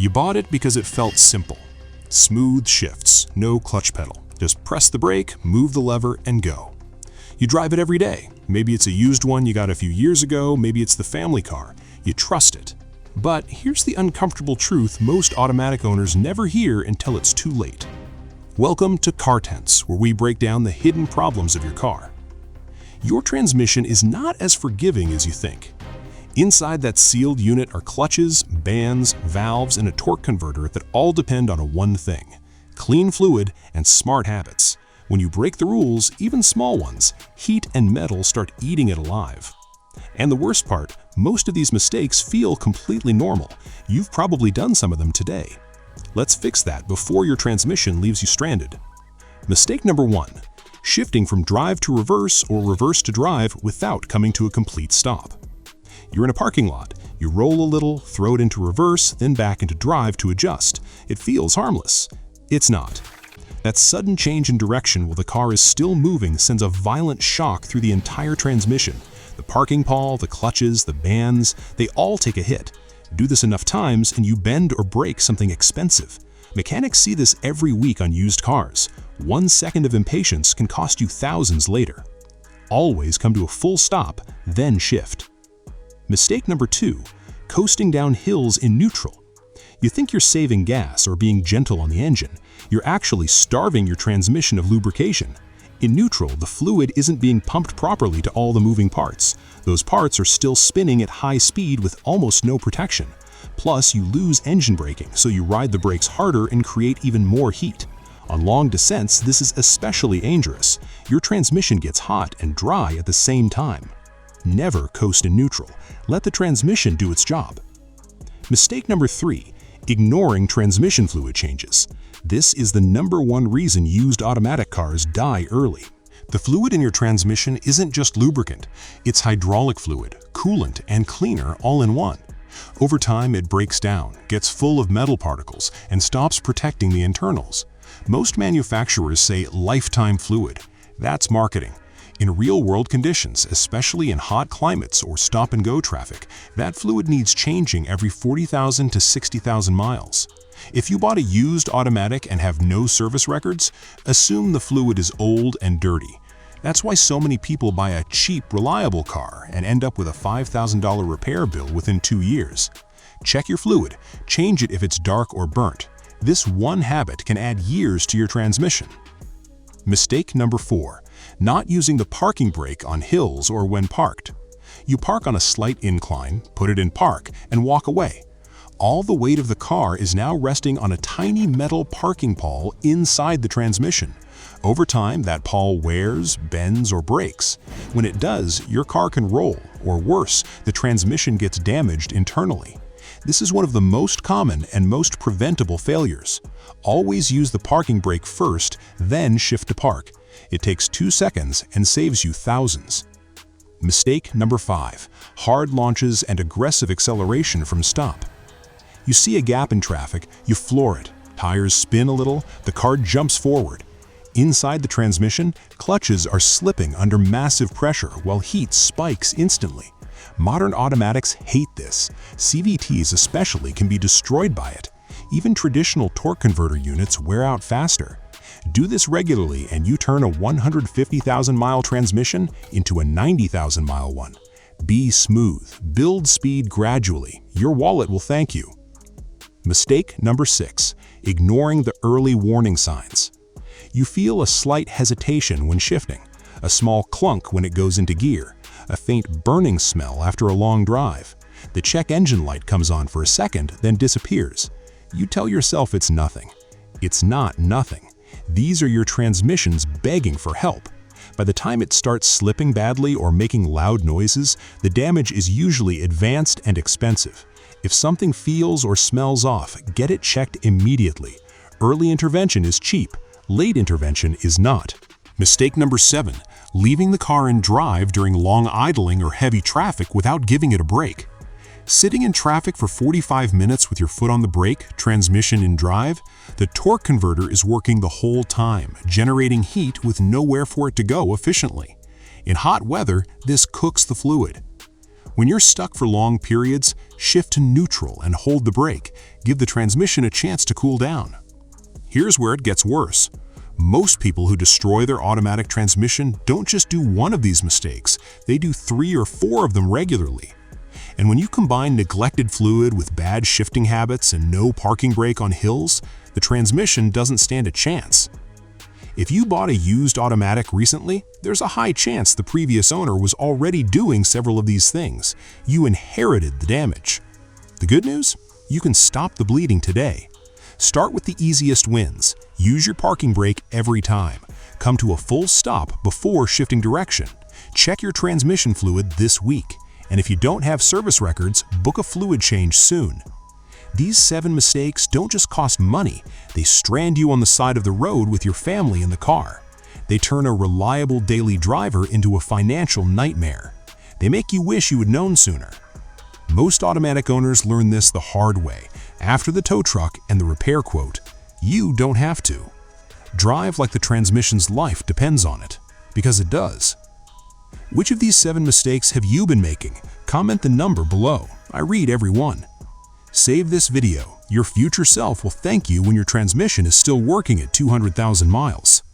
You bought it because it felt simple. Smooth shifts, no clutch pedal. Just press the brake, move the lever, and go. You drive it every day. Maybe it's a used one you got a few years ago, maybe it's the family car. You trust it. But here's the uncomfortable truth most automatic owners never hear until it's too late. Welcome to Cartence, where we break down the hidden problems of your car. Your transmission is not as forgiving as you think. Inside that sealed unit are clutches, bands, valves, and a torque converter that all depend on one thing: clean fluid and smart habits. When you break the rules, even small ones, heat and metal start eating it alive. And the worst part, most of these mistakes feel completely normal. You've probably done some of them today. Let's fix that before your transmission leaves you stranded. Mistake number 1. Shifting from drive to reverse or reverse to drive without coming to a complete stop. You're in a parking lot. You roll a little, throw it into reverse, then back into drive to adjust. It feels harmless. It's not. That sudden change in direction while the car is still moving sends a violent shock through the entire transmission. The parking pawl, the clutches, the bands, they all take a hit. Do this enough times and you bend or break something expensive. Mechanics see this every week on used cars. 1 second of impatience can cost you thousands later. Always come to a full stop, then shift. Mistake number 2, coasting down hills in neutral. You think you're saving gas or being gentle on the engine. You're actually starving your transmission of lubrication. In neutral, the fluid isn't being pumped properly to all the moving parts. Those parts are still spinning at high speed with almost no protection. Plus, you lose engine braking, so you ride the brakes harder and create even more heat. On long descents, this is especially dangerous. Your transmission gets hot and dry at the same time. Never coast in neutral. Let the transmission do its job. Mistake number 3, ignoring transmission fluid changes. This is the #1 reason used automatic cars die early. The fluid in your transmission isn't just lubricant, it's hydraulic fluid, coolant, and cleaner all in one. Over time, it breaks down, gets full of metal particles, and stops protecting the internals. Most manufacturers say lifetime fluid. That's marketing. In real-world conditions, especially in hot climates or stop-and-go traffic, that fluid needs changing every 40,000 to 60,000 miles. If you bought a used automatic and have no service records, assume the fluid is old and dirty. That's why so many people buy a cheap, reliable car and end up with a $5,000 repair bill within 2 years. Check your fluid, change it if it's dark or burnt. This one habit can add years to your transmission. Mistake number 4, not using the parking brake on hills or when parked. You park on a slight incline, put it in park, and walk away. All the weight of the car is now resting on a tiny metal parking pawl inside the transmission. Over time, that pawl wears, bends, or breaks. When it does, your car can roll, or worse, the transmission gets damaged internally. This is one of the most common and most preventable failures. Always use the parking brake first, then shift to park. It takes 2 seconds and saves you thousands. Mistake number 5, hard launches and aggressive acceleration from stop. You see a gap in traffic, you floor it. Tires spin a little, the car jumps forward. Inside the transmission, clutches are slipping under massive pressure while heat spikes instantly. Modern automatics hate this. CVTs especially can be destroyed by it. Even traditional torque converter units wear out faster. Do this regularly and you turn a 150,000-mile transmission into a 90,000-mile one. Be smooth, build speed gradually. Your wallet will thank you. Mistake number 6, ignoring the early warning signs. You feel a slight hesitation when shifting, a small clunk when it goes into gear, a faint burning smell after a long drive. The check engine light comes on for a second, then disappears. You tell yourself it's nothing. It's not nothing. These are your transmissions begging for help. By the time it starts slipping badly or making loud noises, the damage is usually advanced and expensive. If something feels or smells off, get it checked immediately. Early intervention is cheap, late intervention is not. Mistake number 7, leaving the car in drive during long idling or heavy traffic without giving it a break. Sitting in traffic for 45 minutes with your foot on the brake, transmission in drive, the torque converter is working the whole time, generating heat with nowhere for it to go efficiently. In hot weather, this cooks the fluid. When you're stuck for long periods, shift to neutral and hold the brake. Give the transmission a chance to cool down. Here's where it gets worse. Most people who destroy their automatic transmission don't just do one of these mistakes, they do 3 or 4 of them regularly. And when you combine neglected fluid with bad shifting habits and no parking brake on hills, the transmission doesn't stand a chance. If you bought a used automatic recently, there's a high chance the previous owner was already doing several of these things. You inherited the damage. The good news? You can stop the bleeding today. Start with the easiest wins. Use your parking brake every time. Come to a full stop before shifting direction. Check your transmission fluid this week. And if you don't have service records, book a fluid change soon. These 7 mistakes don't just cost money, they strand you on the side of the road with your family in the car. They turn a reliable daily driver into a financial nightmare. They make you wish you had known sooner. Most automatic owners learn this the hard way, after the tow truck and the repair quote. You don't have to. Drive like the transmission's life depends on it, because it does. Which of these 7 mistakes have you been making? Comment the number below. I read every one. Save this video. Your future self will thank you when your transmission is still working at 200,000 miles.